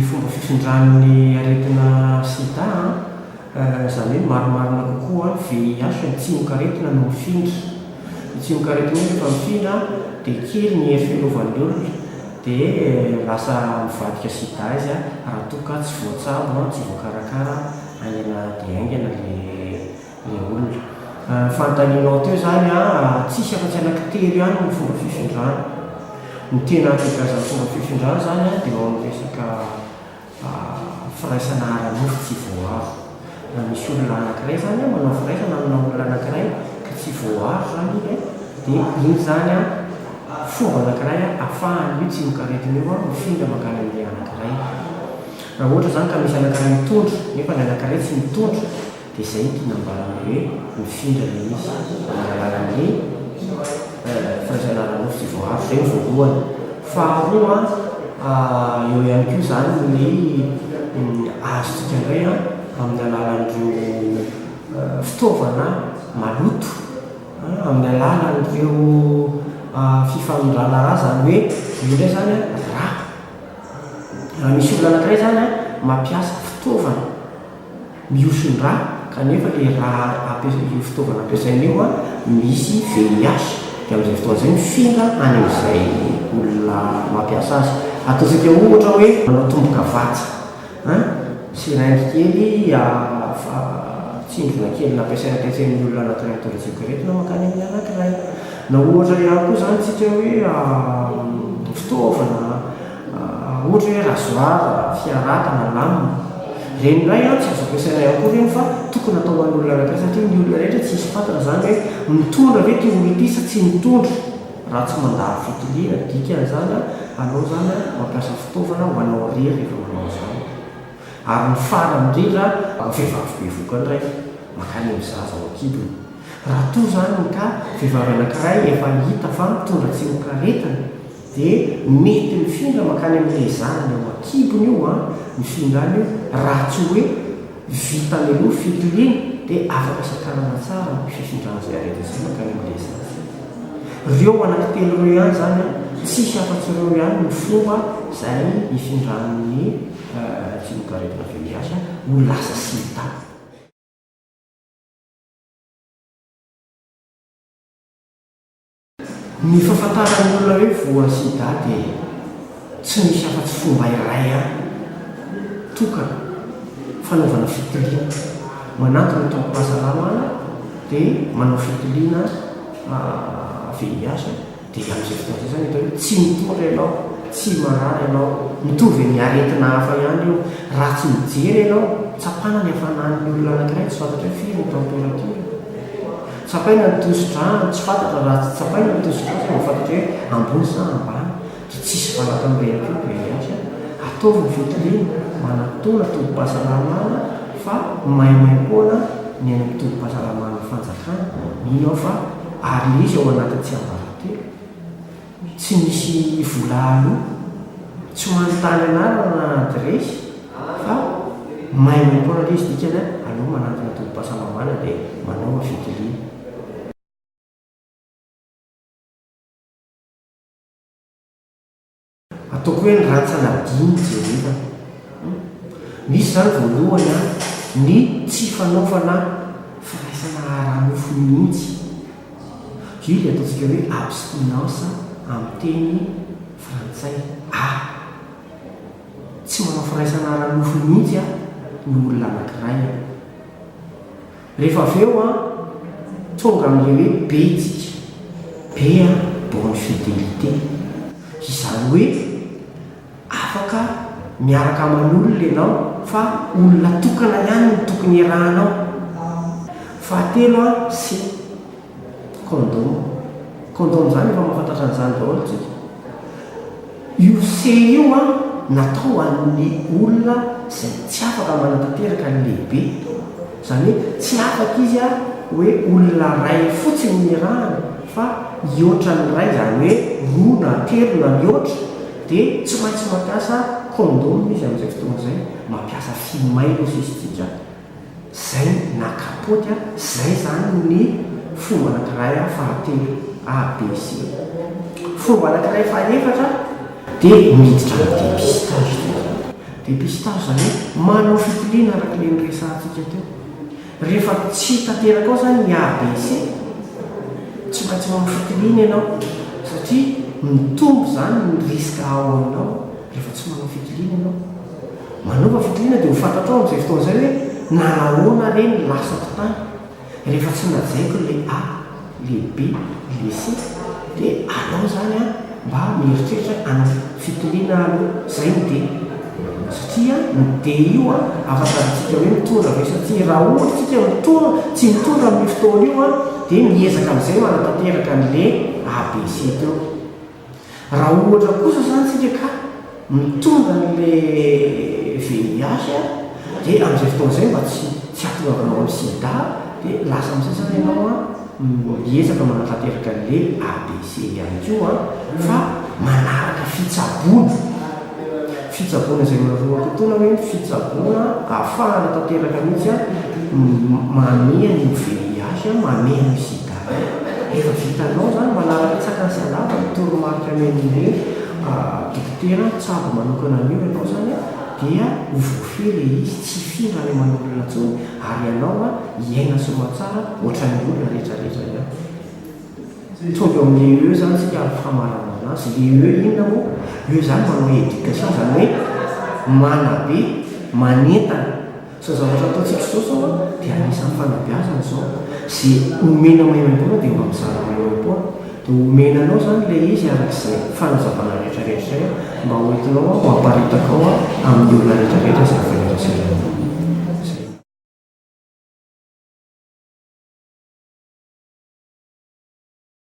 fomba fifindran'ny aretina sida izany hoe maromarina kokoa VIH tsimokaretina no mifindra. Ny tsimokaretina rehefa mifindra dia kely ny hery fiarovany olona dia lasa mivadika sida izy raha toa ka tsy voatsabo tsy voakarakara aingana dia aingana le olona. Fantaninao teo zany tsisy afa-tsy anankitelo ihany ny fomba fifindrana. Ny tena ampiazan'ny fomba fifindrana zany dia eo amin'ny resaka firaisana ara-nofo tsy voaaro. Misy olona anankiray zany manao firaisana amina olona anankiray ka tsy voaaro zany izy dia iny zany fomba anankiray ahafahany io tsimokaretina io mifindra makany amin'ilay anankiray. Raha ohatra zany ka misy anankiray mitondra nefa ny anankiray tsy mitondra dia izay tinambarana hoe mifindra ilay izy amin'ny alalan'ny firaisana ara-nofo tsy voaaro. Izay ny voalohany. Faharoa eo ihany koa zany ny azontsika indray amin'ny alalan'ireo fitaovana maloto, amin'ny alalan'ireo fifamindrana raha zany hoe io indray zany raha. Misy olona anankiray zany mampiasa fitaovana mihoson-draha kanefa le raha io fitaovana ampiasaina io misy VIH dia amin'izay fotoana izay mifindra any amin'izay olona mampiasa azy. Ataontsika ohatra hoe manao tombokavatsa siraingy kely tsindrona kely nampiasaina tetsehan'ny olona anankiray mitondra tsimokaretina makany amin'ny anankiray. Na ohatra ihany koa zany tsika hoe fitaovana ohatra hoe rasoir fiaratana lamina ireny indray tsy azo ampiasaina ihany koa ireny fa tokony atao an'olona anankiray satria ny olona rehetra tsy hisy fantatra zany hoe mitondra ve ty olona ity sa tsy mitondra. Raha tsy mandalo fitiliana dikan'izany anao zany mampiasa fitaovana ho anao rery rehefa manao zany. Ary ny farany indrindra vehivavy bevoka indray makany amin'ny zaza ao an-kibony. Raha toa zany ka vehivavy anankiray efa hita fa mitondra tsimokaretina dia mety mifindra makany amin'ilay zanany ao an-kibony io mifindra any io raha tsy hoe vita aloha fitiliana dia afaka sakarana tsara fifindrana izay aretina izay makany amin'ilay zaza. Ireo anankitelo ireo ihany zany tsisy afa-tsy ireo ihany ny fomba izay hifindran'ny tsimokaretina VIH ho lasa sida. Ny fahafantaran'ny olona hoe voa sida dia tsy misy afa-tsy fomba iray tokana fanaovana fitiliana manantona tombo-pahasalamana dia manao fitiliana VIH dia amin'izay fotoana izay zany atao hoe tsy mitondra ianao, tsy marary ianao, mitovy ny aretina hafa ihany io. Raha tsy mijery ianao tsapana ny hafanan'ny olona anankiray tsy fantatra hoe firy ny température. Tsapaina ny tosi-drano tsy fantatra raha tsy tsapaina ny tosi-drano tsy fantatra hoe ambony sa ambany dia tsisy valaka amin'ilay akeo VIH. Ataovy ny fitiliana manatona tombo-pahasalamana fa maimaim-poana ny any amin'ny tombo-pahasalamana fanjakana mino aho fa ary izy ao anatin'ny tsy ambaratelo tsy misy vola aloha tsy manontany anarana adresy fa maimaim-poana le izy dikany aloha manatona tombo-pahasalamana dia manao fitiliana. Ataoko hoe ny ratsanadiny jerena. Misy zany voalohany ny tsy fanaovana firaisana ara-nofo mihitsy. Io dia ataontsika hoe abstinence amin'ny teny frantsay. Tsy manao firaisana ara-nofo mihitsy ny olona anankiray. Rehefa avy eo tonga amin'ilay hoe be tsika be bonne fidélité. Izany hoe afaka miaraka aman'olona ianao fa olona tokana ihany no tokony iarahanao. Fahatelo sy condom zany efa mahafantatra an'izany daholo tsika. Io C io natao amin'ny olona izay tsy afaka manatanteraka ny lehibe. Izany hoe tsy afaka izy hoe olona ray fotsiny ny iarahana fa hihoatra ny ray zany hoe roa na telo na mihoatra dia tsy maintsy mampiasa condom izy amin'izay fotoana izay mampiasa fimay losisitsika. Zay nakapoty zay zany ny fomba anankiray fahatelo ABC. Fomba anankiray fahaefatra dia miditra amin'ny dépistage. dia pistage zany hoe manao fitiliana araka le nyresantsika teo rehefa tsy tanteraka ao zany ny abc tsy maintsy manao fitiliana ianao satria mitombo zany ny riska ao aminao rehefa tsy manao fitiliana ianao manova fitiliana dia mifantatrao amin'izay fotoan'izay hoe nanahoana reny lasako tany rehefa tsy najaiko le a le b le c dia alao zany a mba mieritreritra any fitiliana aloha zay ny de satria ny de io a afatantsika hoe mitondra ve satria raha ohatra tsika tsy mitondra amin'ny fotoana io a dia miezaka amin'izay manatanteraka n'le abc teo raha ohatra kosa zany tsika ka mitondra n'le VIH dia amin'izay fotoan'izay mba tsy atongavanao amin'ny sida dia lasa amin'izay zany ianao a miezaka manatanteraka n'le abc ihany koa fa manaraka fitsaboana izay maroako tona hoe fitsaboana ahafahana tanteraka mihitsy a mamea ny VIH mamea ny sida efa vitanao zany manaraka tsakany sy alava mitoromarika men'le dokotera tsabo manokana an'io ianao zany dia voafy le izy tsy fira le manolona ntsony ary ianao a iaina somatsara ohatran'ny olona rehetrarehetra ihany tonga amin'le eo zany tsika famarana anazy le eo inona moa eo zany manao éducation zany hoe manabe manentana sa zavatra ataontsika zao sao dia anisan'ny fanabeazana zao zay omena maimaimpona dia mba mizara maimaimpona dia omenanao zany le izy arak'izay fanazavana rehetrarehetra zay mba hoentinao mamparitaka ao amin'ny olona rehetrarehetra zay fanerasera